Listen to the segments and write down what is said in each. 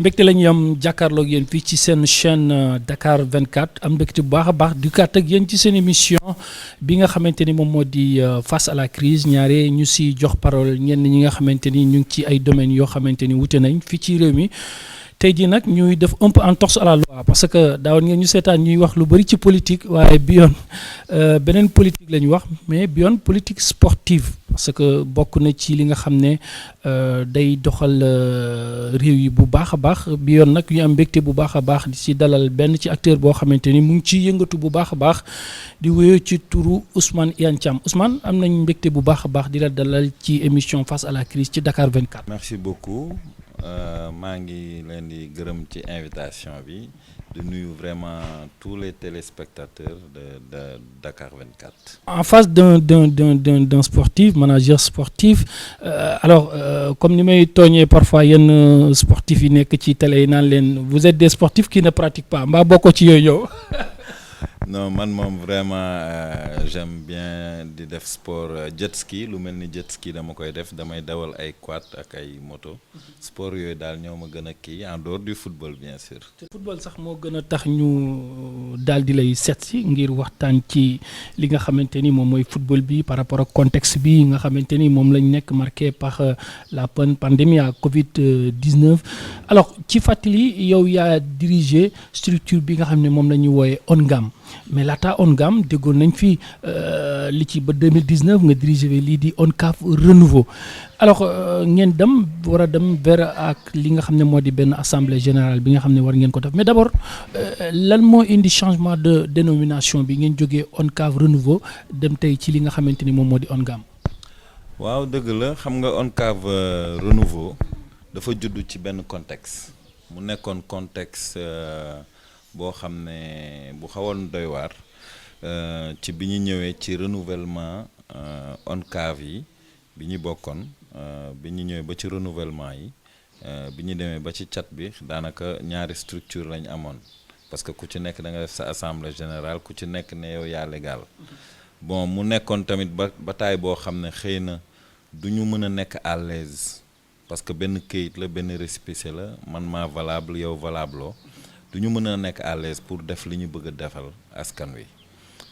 mbégte la ñuy am jàkkaarloog yéen fii ci seen chaîne Dakar 24 am mbégte bu baax a baax dikkaat ak yéen ci seen émission bi nga xamante ni moom moo di face à la crise ñaare ñu si jox parole ñenn ñi nga xamante ni ñu ngi ci ay domaines yoo xamante ni wute nañ fii ci réew mi. tey jii nag ñuy def un peu entorse à la loi parce que daawoon ngeen ñu seetaan ñuy wax lu bëri ci politique waaye bi yoon beneen politique la ñu wax mais bi yoon politique sportive parce que bokk na ci li nga xam ne day doxal réew yi bu baax a baax bi yoon nag ñu am mbégte bu baax a baax di ci dalal benn ci acteur boo xamante ni mu ngi ciy yëngatu bu baax a baax di wéyoo ci turu Ousmane Iyane Thiam Ousmane am nañ mbégte bu baax a baax di la dalal ci émission face à la crise ci Dakar 24. Merci beaucoup. maa ngi leen di gërëm ci invitation bi di nuyu vraiment tous les téléspectateurs de Dakar 24. En face d'un sportif manager sportif alors comme ni may tooñee parfois yenn sportifs yi nekk ci télé yi naan leen vous êtes des sportifs qui ne pratiquent pas mbaa bokkoo ci yooyu yow. non man moom vraiment j'aime bien di def sport jet ski lu mel ni jet ski dama koy def damay dawal ay quad ak ay moto sport yooyu daal ñoo ma gën a kii en dehors du football bien sûr. te football sax moo gën a tax ñu daal di lay seet si ngir waxtaan ci li nga xamante ni moom mooy football bi par rapport ak contexte bi nga xamante ni moom lañ nekk marqué par la pandémie à Covid-19 alors ci fàttali yow yaa dirigé structure bi nga xam ne moom la ñuy wooyee ONGAM. mais laata ONGAM déggoon nañ fi li ci ba 2019 nga dirigé lii di ONCAV renouveau alors ngeen dem war a dem vers ak li nga xam ne moo di benn assemblée générale bi nga xam ne war ngeen ko def mais d'abord lan moo indi changement de dénomination bi ngeen jógee ONCAV renouveau dem tey ci li nga xamante ni moom moo di ONGAM. waaw dëgg la xam nga ONCAV renouveau dafa judd ci benn contexte mu nekkoon contexte. boo xam ne bu xawoon doy waar ci bi ñu ñëwee ci renouvellement ONCAV yi bi ñu bokkoon bi ñu ñëwee ba ci renouvellement yi bi ñu demee ba ci cat bi daanaka ñaari structure lañ amoon parce que ku ci nekk da nga def sa assemblée générale ku ci nekk ne yow yaa légal bon mu nekkoon tamit bataille boo xam ne xëy na du ñu mën a nekk à l'aise parce que benn këyit la benn récépissé la man maa valable yow valable du ñu mën a nekk à l'aise pour def li ñu bëgg a defal askan wi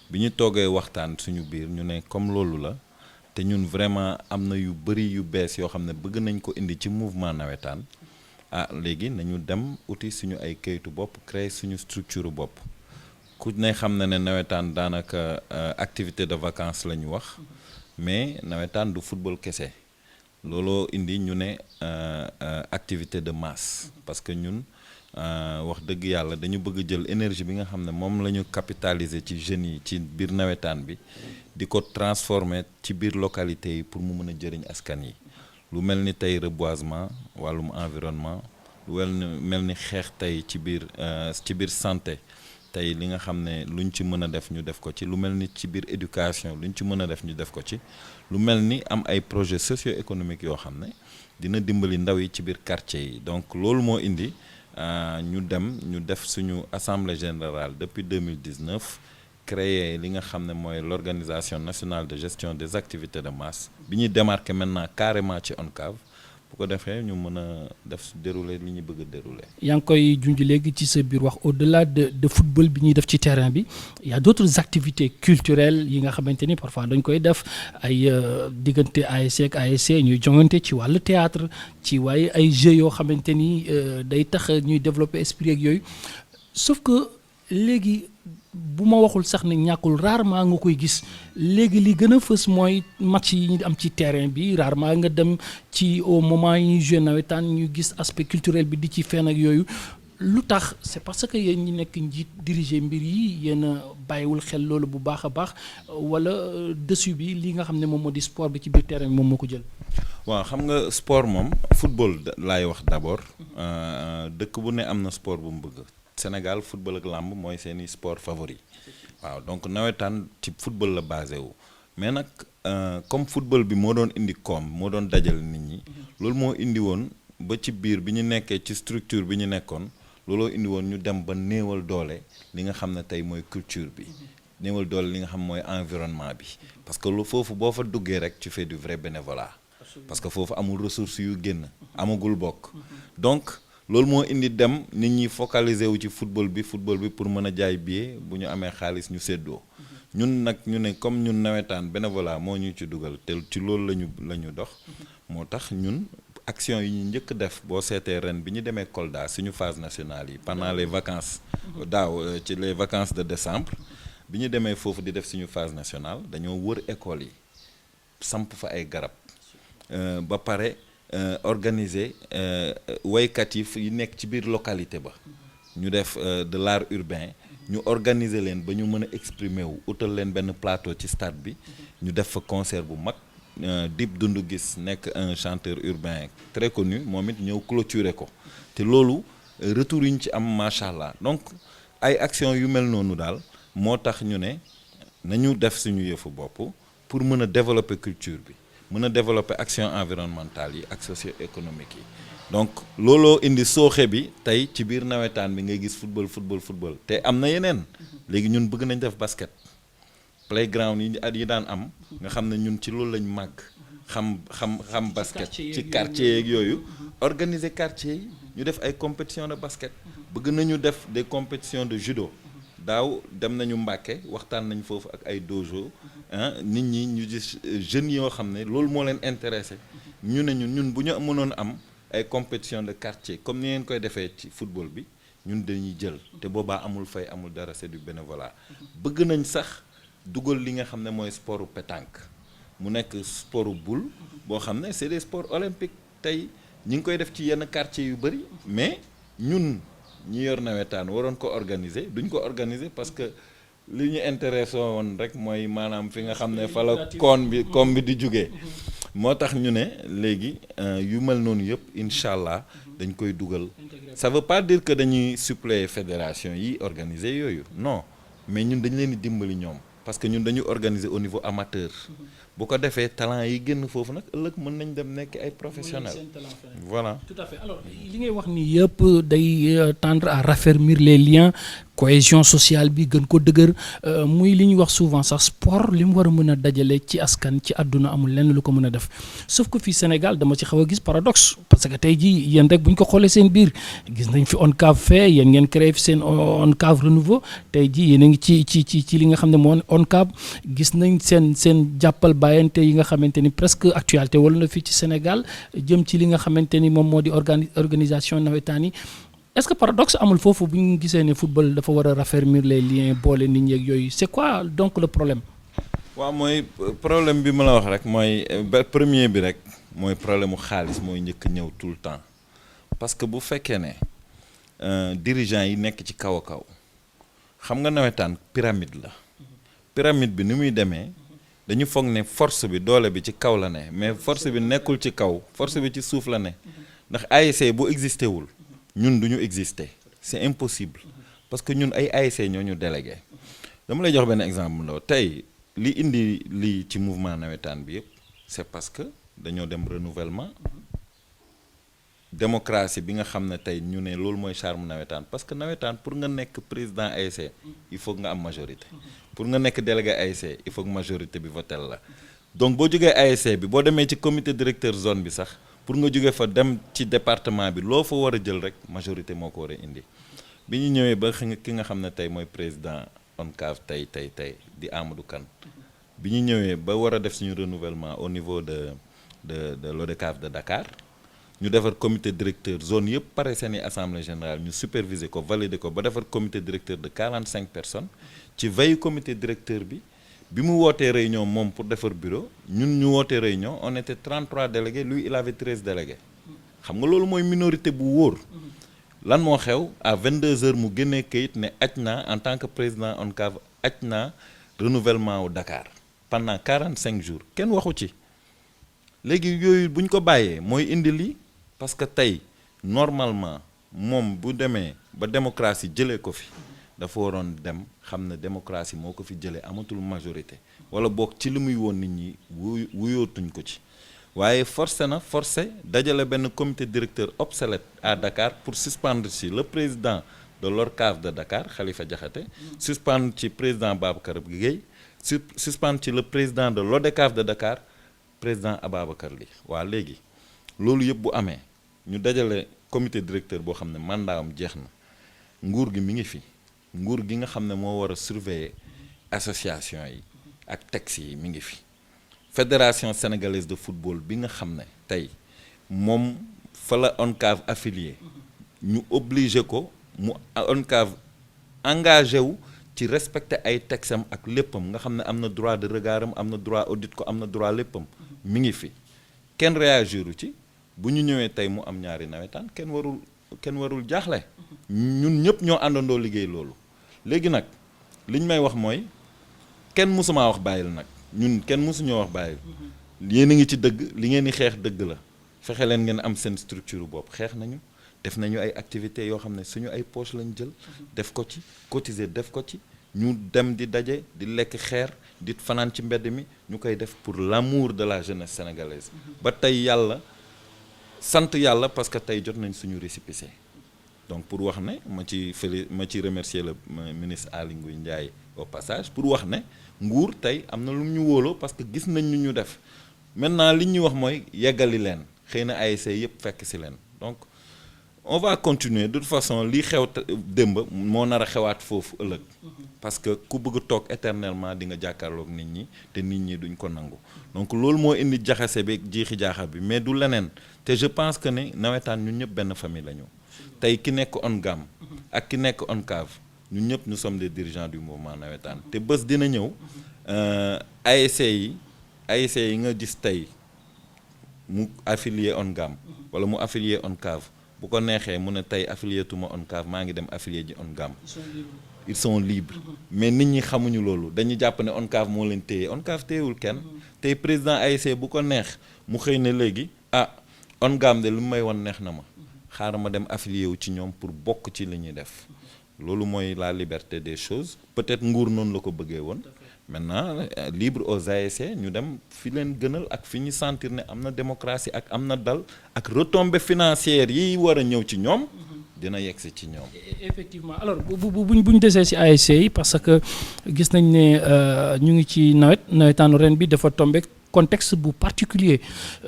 bi ñu toogee waxtaan suñu biir ñu ne comme loolu la te ñun vraiment am na yu bëri yu bees yoo xam ne bëgg nañ ko indi ci mouvement nawetaan léegi nañu dem uti suñu ay kayitu bopp créer suñu structure bopp ku ne xam na ne nawetaan daanaka activité de vacances la ñu wax mais nawetaan du football kese looloo indi ñu ne activité de masse parce que ñun wax dëgg yàlla dañu bëgg jël énergie bi nga xam ne moom la ñu capitaliser ci jeunes yi ci biir nawetaan bi di ko transformer ci biir localité yi pour mu mën a jëriñ askan yi lu mel ni tey reboisement wàllum environnement lu mel ni xeex tey ci biir santé tey li nga xam ne luñ ci mën a def ñu def ko ci lu mel ni ci biir éducation luñ ci mën a def ñu def ko ci lu mel ni am ay projets socio-économiques yoo xam ne dina dimbali ndaw yi ci biir quartier yi donc loolu moo indi ñu def suñu assemblée générale depuis 2019 créer li nga xam ne mooy l'organisation nationale de gestion des activités de masse bi ñuy démarquer maintenant carrément ci ONCAV bu ko defee ñu mën a def dérouler li ñu bëgg a dérouler. yaa ngi koy junj léegi ci sa biir wax au-delà de football bi ñuy def ci terrain bi il y a d'autres activités culturelles yi nga xamante ni parfois dañ koy def ay diggante ASC ak ASC ñuy jongante ci wàllu théâtre ci waaye ay jeux yoo xamante ni day tax ñuy développer esprit ak yooyu sauf que léegi bu ma waxul sax ne ñàkkul rarement nga koy gis léegi li gën a fës mooy match yi ñu am ci terrain bi rarement nga dem ci au moment yi ñuy joué nawetaan ñu gis aspect culturel bi di ci feeñ ak yooyu lu tax c'est parce que yéen ñi nekk njiit diriger mbir yi yéen a bàyyiwul xel loolu bu baax a baax wala dessus bi li nga xam ne moom moo di sport bi ci biir terrain bi moom moo ko jël. waaw xam nga sport moom football laay wax d'abord dëkk bu ne am na sport bu mu bëgg. Sénégal football ak làmb mooy seeni sport favori waaw donc nawetaan ci football la basé wu mais nag comme football bi moo doon indi koom moo doon dajal nit ñi loolu moo indi woon ba ci biir bi ñu nekkee ci structure bi ñu nekkoon looloo indi woon ñu dem ba néewal doole li nga xam ne tey mooy culture bi néewal doole li nga xam mooy environnement bi parce que lu foofu boo fa duggee rek tu fais du vrai bénévolat parce que foofu amul ressources yu génn amagul bokk donc loolu moo indi dem nit ñi focaliser wu ci football bi pour mën a jaay billet bu ñu amee xaalis ñu séddoo ñun nag ñu ne comme ñun nawetaan bénévolat moo ñu ci dugal te ci loolu la ñu dox moo tax ñun action yi ñu njëkk def boo seetee ren bi ñu demee Kolda suñu phase nationale yi pendant les vacances daaw ci les vacances de décembre bi ñu demee foofu di def suñu phase nationale dañoo wër école yi samp fa ay garab ba pare organiser waykat yi nekk ci biir localité ba ñu def de l'art urbain ñu organiser leen ba ñu mën a exprimer wu utal leen benn plateau ci stade bi ñu def fa concert bu mag Dip Doundou Guiss nekk un chanteur urbain très connu moom it ñëw clôturer ko te loolu retour yu ñu ci am macha allah donc ay action yu mel noonu daal moo tax ñu ne nañu def suñu yëfu bopp pour mën a développer culture bi mën a développer action environnementale yi ak socio-économique yi donc looloo indi sooxe bi tey ci biir nawetaan bi ngay gis football te am na yeneen léegi ñun bëgg nañ def basket playground yi daan am nga xam ne ñun ci loolu lañ màgg xam basket ci quartier yeeg yooyu organiser quartier yi ñu def ay compétition de basket bëgg nañu def des compétitions de judo daaw dem nañu Mbàkke waxtaan nañ foofu ak ay dojo nit ñi ñu gis jeunes yoo xam ne loolu moo leen intéressé ñu ne ñun bu ñu mënoon am ay compétition de quartier comme ni ngeen koy defee ci football bi ñun dañuy jël te boobaa amul fay amul dara c'est du bénévolat bëgg nañ sax dugal li nga xam ne mooy sportu pétanque mu nekk sportu boule boo xam ne c'est des sports olympiques tey ñi ngi koy def ci yenn quartier yu bëri mais ñun ñi yor nawetaan waroon ko organiser duñ ko organiser parce que li ñu intéressé woon rek mooy maanaam fi nga xam ne fa la koom bi di jógee moo tax ñu ne léegi yu mel noonu yëpp incha allah dañ koy dugal ça veut pas dire que dañuy suppléer fédération yi organiser yooyu non mais ñun dañ leen di dimbali ñoom parce que ñun dañu organiser au niveau amateur bu ko defee talent yi génn foofu nag ëllëg mën nañ dem nekk ay professionnels voilà. Tout à fait alors li ngay wax ni yëpp day tendre à raffermir les liens cohésion sociale bi gën ko dëgër muy li ñuy wax souvent sax sport li mu war a mën a dajale ci askan ci àdduna amul lenn lu ko mën a def sauf que fii Sénégal dama ci xaw a gis paradoxe parce que tey jii yéen rek bu ñu ko xoolee seen biir gis nañ fi ONCAV fait yéen ngeen créé fi seen ONCAV renouveau tey jii yéen a ngi ci li nga xam ne moo ONCAV gis nañ seen jàppal bàyyante yi nga xamante ni presque actualité wala na fii ci Sénégal jëm ci li nga xamante ni moom moo di organisation nawetaan yi est-ce que paradoxe amul foofu bu ñu gisee ne football dafa war a raffermir les liens boole nit ñi ak yooyu c'est quoi donc le problème. waaw mooy problème bi ma la wax rek mooy premier bi rek mooy problème mu xaalis mooy njëkk ñëw tout le temps parce que bu fekkee ne dirigeants yi nekk ci kaw a kaw xam nga nawetaan pyramide la pyramide bi ni muy demee dañu foog ne force bi doole bi ci kaw la ne mais force bi nekkul ci kaw force bi ci suuf la ne ndax ASC bu existé wul. ñun duñu exister c'est impossible parce que ñun ay ASC ñoo ñu délégué dama lay jox benn exemple ndaw tey li indi lii ci mouvement nawetaan bi yëpp c'est parce que dañoo dem renouvellement démocratie bi nga xam ne tey ñu ne loolu mooy charme nawetaan parce que nawetaan pour nga nekk président ASC il faut nga am majorité pour nga nekk délégué ASC il faut que majorité bi votel la donc boo jógee ASC bi boo demee ci comité directeur zone bi sax pour nga jóge fa dem ci département bi loo fa war a jël rek majorité moo ko war a indi bi ñu ñëwee ba ki nga xam ne tey mooy président ONCAV tey di Amadou Kane bi ñu ñëwee ba war a def suñu renouvellement au niveau de l'ODCAV de Dakar ñu defar comité directeur zone yëpp pare seeni assemblée générale ñu superviser ko valider ko ba defar comité directeur de 45 personnes ci veille comité directeur bi mu wootee réunion moom pour defar bureau ñun ñu wootee réunion on était 33 délégués lui il avait 13 délégués xam nga loolu mooy minorité bu wóor lan moo xew à 22h mu génnee kayit ne aj naa en tant que président ONCAV aj naa renouvellement wu Dakar pendant 45 jours kenn waxu ci léegi yooyu bu ñu ko bàyyee mooy indi lii parce que tey normalement moom bu demee ba démocratie jëlee ko fi dafa waroon dem xam ne démocratie moo ko fi jëlee amatul majorité wala boog ci li muy woon nit ñi wuyootuñ ko ci waaye forcé dajale benn comité directeur obsolète à Dakar pour suspendre ci le président de l'ORCAV de Dakar Khalifa Diakhaté suspendre ci président Babacar Gueye suspendre ci le président de l'ODCAV de Dakar président Ababacar Ly waa léegi loolu yëpp bu amee ñu dajale comité directeur boo xam ne mandat am jeex na nguur gi mi ngi fi nguur gi nga xam ne moo war a surveiller association yi ak texte yi mi ngi fi fédération sénégalaise de football bi nga xam ne tey moom fa la ONCAV affilié ñu obligé ko mu ONCAV engagé wu ci respecter ay texam ak léppam nga xam ne am na droit de regard am na droit audit ko am na droit léppam mi ngi fi kenn réagiru ci bu ñu ñëwee tey mu am ñaari nawetaan kenn warul jaaxle ñun ñëpp ñoo àndandoo liggéey loolu léegi nag liñ may wax mooy kenn mësumaa wax bàyyil nag ñun kenn mësuñoo wax bàyyil yéen a ngi ci dëgg li ngeen di xeex dëgg la fexe leen ngeen am seen structure bopp xeex nañu def nañu ay activités yoo xam ne suñu ay poche lañ jël def ko ci cotiser def ko ci ñu dem di daje di lekk xeer di fanaan ci mbedd mi ñu koy def pour l'amour de la jeunesse sénégalaise ba tey yàlla sant yàlla parce que tey jot nañ suñu récépissé donc pour wax ne ma ci remercier le ministre Aly Ngouille Ndiaye au passage pour wax ne nguur tey am na lu ñu wóoloo parce que gis nañ ñu def maintenant li ñuy wax mooy yeggali leen xëy na ASC yëpp fekk si leen donc on va continuer de toute façon lii xew démb moo nar a xewaat foofu ëllëg parce que ku bëgg toog éternellement di nga jàkkaarloog nit ñi te nit ñi duñ ko nangu donc loolu moo indi jaxase bi jiixi jaaxa bi mais du leneen te je pense que ne nawetaan ñun ñëpp benn famille la ñu tey ki nekk ONGAM ak ki nekk ONCAV ñun ñëpp nous sommes des dirigeants du mouvement nawetaan te bés dina ñëw ASC yi nga gis tey mu affilié ONGAM wala mu affilié ONCAV bu ko neexee mu ne tey affilié tuma ONCAV maa ngi dem affilié ji ONGAM ils sont libres mais nit ñi xamuñu loolu dañuy jàpp ne ONCAV moo leen téye ONCAV téyewul kenn tey président ASC bu ko neex mu xëy ne léegi ONGAM de lu may won neex na ma xaaral ma dem affilié wu ci ñoom pour bokk ci li ñuy def loolu mooy la liberté des choses peut-être nguur noonu la ko bëggee woon maintenant libre aux ASC ñu dem fi leen gënal ak fi ñu sentir ne am na démocratie ak am na dal ak retombées financières yi war a ñëw ci ñoom dina yegsi ci ñoom. effectivement alors bu ñu desee ci ASC yi parce que gis nañ ne ñu ngi ci nawetaanu ren bi dafa tombé contexte bu particulier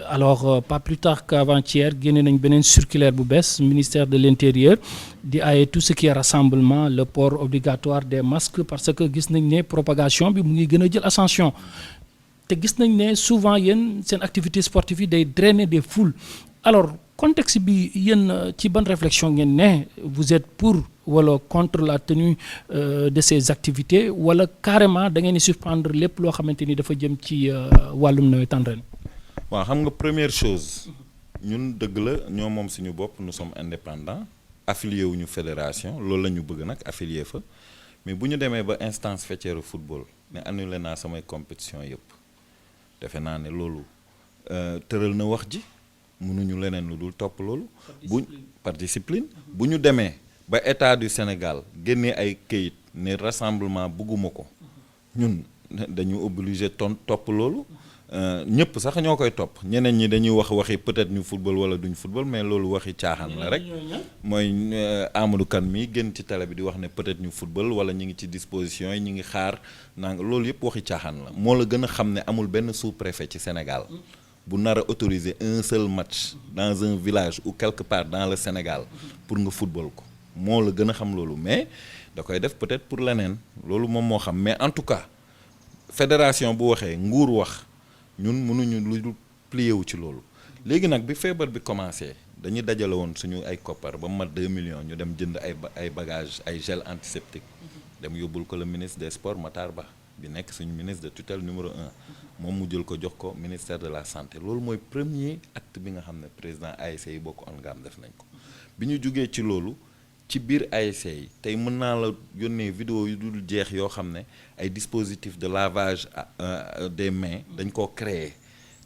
alors pas plus tard qu'avant-hier génne nañ beneen circulaire bu bees ministère de l'intérieur di aaye tout ce qui est rassemblement le port obligatoire des masques parce que gis nañ ne propagation bi mu ngi gën a jël ascension te gis nañ ne souvent yéen seen activité sportive yi day drainer des foules alors contexte bi yéen ci ban réflexion ngeen ne vous êtes pour wala contre la tenue de ces activités wala carrément da ngeen di suspendre lépp loo xamante ni dafa jëm ci wàllum nawetaan ren. waaw xam nga première chose ñun dëgg la ñoo moom suñu bopp nous sommes indépendants affilié wuñu fédération loolu la ñu bëgg nag affilié fa mais bu ñu demee ba instance faîtière football ne annulé naa samay compétition yëpp defe naa ne loolu tëral na wax ji mënuñu leneen lu dul topp loolu. par discipline bu ñu demee ba état du Sénégal génnee ay këyit ne rassemblement bëgguma ko ñun dañu obligé topp loolu ñëpp sax ñoo koy topp ñeneen ñi dañuy waxi peut-être ñu football wala duñ football mais loolu waxi caaxaan la rek mooy Amadou Kane mi génn ci télé bi di wax ne peut-être ñu football wala ñu ngi ci disposition yi ñu ngi xaar nanga loolu yëpp waxi caaxaan la moo la gën a xam ne amul benn sous-préfet ci Sénégal bu nar a autoriser un seul match dans un village ou quelque part dans le Sénégal pour nga football ko moo la gën a xam loolu mais da koy def peut-être pour leneen loolu moom moo xam mais en tout cas fédération bu waxee nguur wax ñun mënuñu lu plié wu ci loolu léegi nag bi feebar bi commencé dañuy dajale woon suñu ay koppar ba mat 2 millions ñu dem jënd ay bagages ay gel antiseptique dem yóbbul ko le ministre des sports Matar Ba bi nekk suñu ministre de tutelle numéro 1 moom mu jël ko jox ko ministère de la santé loolu mooy premier acte bi nga xam ne président ASC yi bokk ONGAM def nañ ko bi ñu jugee ci loolu ci biir ASC yi tey mën naa la yónnee vidéo yu dul jeex yoo xam ne ay dispositifs de lavage des mains dañ koo créer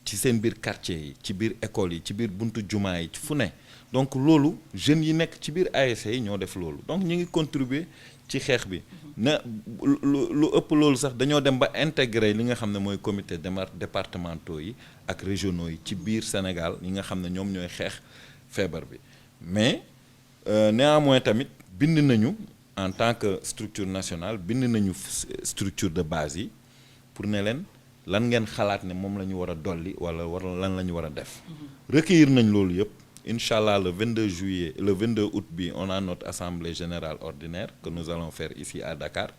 ci seen biir quartier yi ci biir école yi ci biir buntu jumaa yi fu ne donc loolu jeunes yi nekk ci biir ASC yi ñoo def loolu donc ñu ngi contribuer ci xeex bi na lu ëpp loolu sax dañoo dem ba intégrer li nga xam ne mooy comité départementaux yi ak régionaux yi ci biir Sénégal yi nga xam ne ñoom ñooy xeex feebar bi mais néanmoins tamit bind nañu en tant que structure nationale bind nañu structure de base yi pour ne leen lan ngeen xalaat ne moom la ñu war a dolli wala lan la ñu war a def recueillir nañ loolu yëpp Inchallah le 22 juillet le 22 août bi on a notre assemblée générale ordinaire que nous allons faire ici à Dakar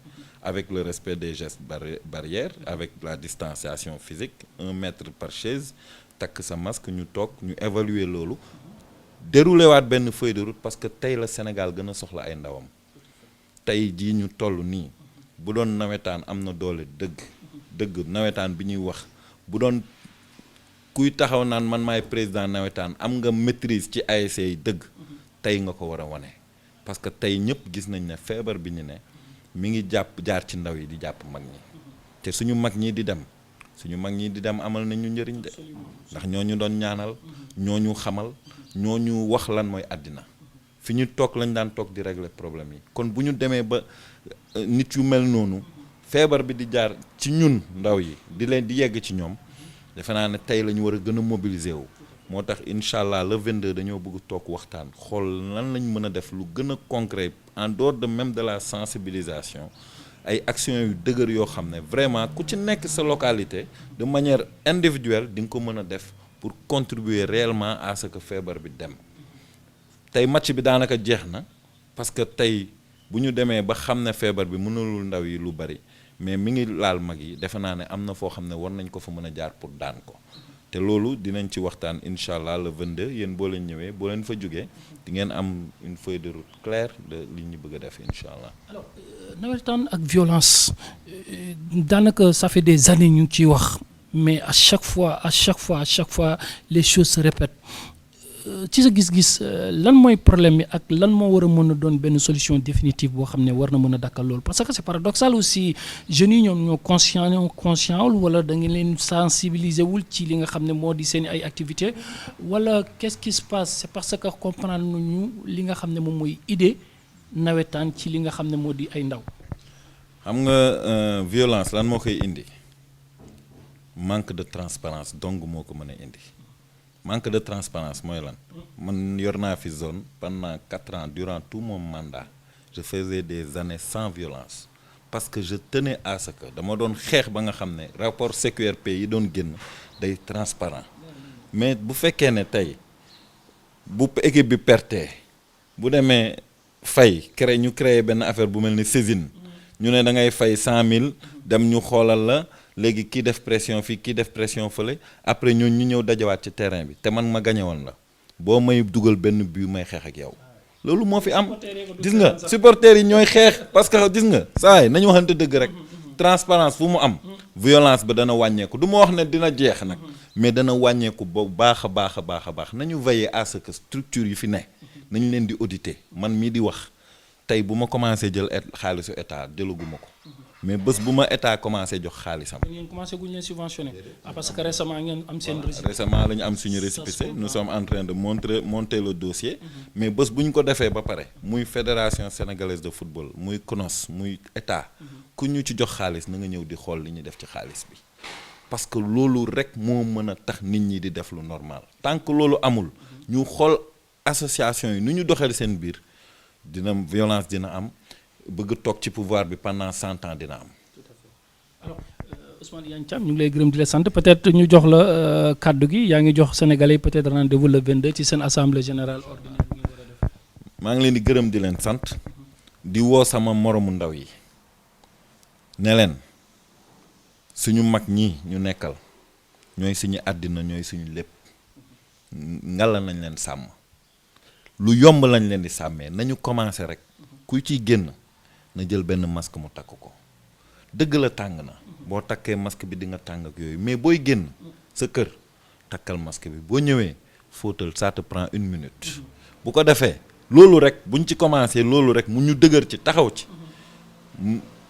avec le respect des gestes barrières avec la distanciation physique 1 mètre par chaise takk sa masque ñu toog ñu évaluer loolu dérouler waat benn feuille de route parce que tey la Sénégal gën a soxla ay ndawam tey jii ñu toll nii bu doon nawetaan am na doole dëgg nawetaan bi ñuy wax bu doon kuy taxaw naan man maay président nawetaan am nga maîtrise ci ASC yi dëgg tey nga ko war a wane parce que tey ñëpp gis nañ ne feebar bi ñu ne mi ngi jaar ci ndaw yi di jàpp mag ñi te suñu mag ñi di dem amal nañ ñu njëriñ de ndax ñoo ñu doon ñaanal ñoo ñu xamal ñoo ñu wax lan mooy àddina fi ñu toog lañ daan toog di régler problème yi kon bu ñu demee ba nit yu mel noonu feebar bi di jaar ci ñun ndaw yi di leen di yegg ci ñoom defe naa ne tey la ñu war a gën a mobiliser wu moo tax incha allah le 22 dañoo bëgg toog waxtaan xool lan lañ mën a def lu gën a concret en dehors de même de la sensibilisation ay actions yu dëgër yoo xam ne vraiment ku ci nekk sa localité de manière individuelle di nga ko mën a def pour contribuer réellement à ce que feebar bi dem tey match bi daanaka jeex na parce que tey bu ñu demee ba xam ne feebar bi mënulul ndaw yi lu bari mais mi ngi laal mag yi defe naa ne am na foo xam ne war nañ ko fa mën a jaar pour daan ko te loolu dinañ ci waxtaan incha allah le 22 yéen boo leen ñëwee boo leen fa jógee di ngeen am une feuille de route claire de li ñu bëgg a def incha allah. alors nawetaan ak violence daanaka ça fait des années ñu ngi ciy wax mais à chaque fois les choses se répètent ci sa gis-gis lan mooy problème bi ak lan moo war a mën a doon benn solution définitive boo xam ne war na mën a dakkal loolu parce que c'est paradoxal aussi jeunes yi ñoom ñoo conscient wul wala da ngeen leen sensibiliser wul ci li nga xam ne moo di seen ay activités wala qu'est-ce qui se passe c'est parce que comprendre nañu li nga xam ne moom mooy idée nawetaan ci li nga xam ne moo di ay ndaw. xam nga violence lan moo koy indi manque de transparence donc moo ko mën a indi. Manque de transparence mooy lan man yor naa fi zone pendant 4 ans durant tout mon mandat je faisais des années sans violence parce que je tenais à ce que dama doon xeex ba nga xam ne rapport CQRP yi doon génn day transparent mais bu fekkee ne tey bu équipe bi pertee bu demee fay ñu créer benn affaire bu mel ni saisine ñu ne da ngay fay 100 000 dem ñu xoolal la léegi kii def pression fii kii def pression fële après ñun ñu ñëw dajawaat ci terrain bi te man ma gagné woon la boo may dugal benn but may xeex ak yow loolu moo fi am gis nga supporters yi ñooy xeex parce que gis nga saa yi nañu waxante dëgg rek transparence fu mu am violence ba dana wàññeeku du ma wax ne dina jeex nag mais dana wàññeeku ba baax a baax nañu veiller à ce que structure yi fi ne nañu leen di auditer man mii di wax tey bu ma commencé jël xaalisu état jëlaguma ko mais bés bu ma état commencé jox xaalisam. ngeen commencé guñ leen subventionné parce que récemment ngeen am seen. récemment la ñu am suñu récépissé nous sommes en train de monter le dossier. mais bés bu ñu ko defee ba pare muy fédération sénégalaise de football muy CNOS muy état ku ñu ci jox xaalis na nga ñëw di xool li ñuy def ci xaalis bi. parce que loolu rek moo mën a tax nit ñi di def lu normal tant que loolu amul ñu xool association yi nu ñu doxal seen biir dina violence dina am. bëgg toog ci pouvoir bi pendant 100 ans dina am. Tout à fait. Alors Ousmane Yane Thiam ñu ngi lay gërëm di la sant peut-être ñu jox la kàddu gi yaa ngi jox Sénégalais peut-être rendez-vous le 22 ci seen assemblée générale ordinaire bi ngeen war a def. maa ngi leen di gërëm di leen sant di woo sama moromu ndaw yi ne leen suñu mag ñi ñu nekkal ñooy suñu àddina ñooy suñu lépp ngala nañ leen sàmm lu yomb lañ leen di sàmmee nañu commencé rek kuy ciy génn. na jël benn masque mu takk ko dëgg la tàng na boo takkee masque bi di nga tàng ak yooyu mais booy génn sa kër takkal masque bi boo ñëwee fóotal ça te prend 1 minute bu ko defee loolu rek buñ ci commencé loolu rek mu ñu dëgër ci taxaw ci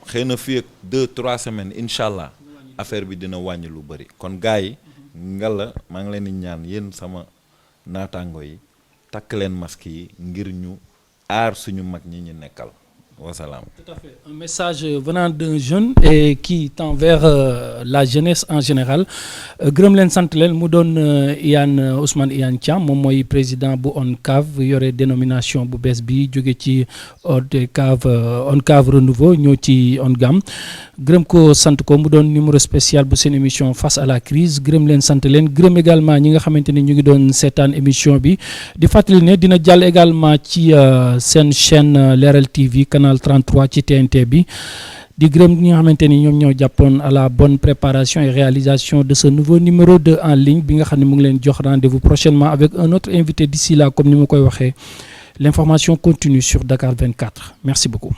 xëy na fii ak 2-3 semaines incha allah affaire bi dina wàññi lu bëri kon gars yi ngalla maa ngi leen di ñaan yéen sama naataango yi takk leen masque yi ngir ñu aar suñu mag ñi ñu nekkal wasalaam. Tout à fait. Un message venant d'un jeune et qui tend vers la jeunesse en général. Gërëm leen sant leen mu doon Iyane Ousmane Iyane Thiam moom mooy président bu ONCAV yore dénomination bu bees bi jóge ci ONCAV Renouveau ñëw ci ONGAM gërëm ko sant ko mu doon numéro spécial bu seen émission face à la crise gërëm leen sant leen gërëm également ñi nga xamante ni ñu ngi doon seetaan émission bi di fàttali ne dina jàll également ci seen chaîne Leral TV canal 33 ci TNT bi di gërëm ñi nga xamante ni ñoom ñoo jàppoon à la bonne préparation et réalisation de ce nouveau numéro 2 en ligne bi nga xam ne mu ngi leen jox rendez-vous prochainement avec un autre invité d'ici là comme ni ma koy waxee l'information continue sur Dakar 24 merci beaucoup.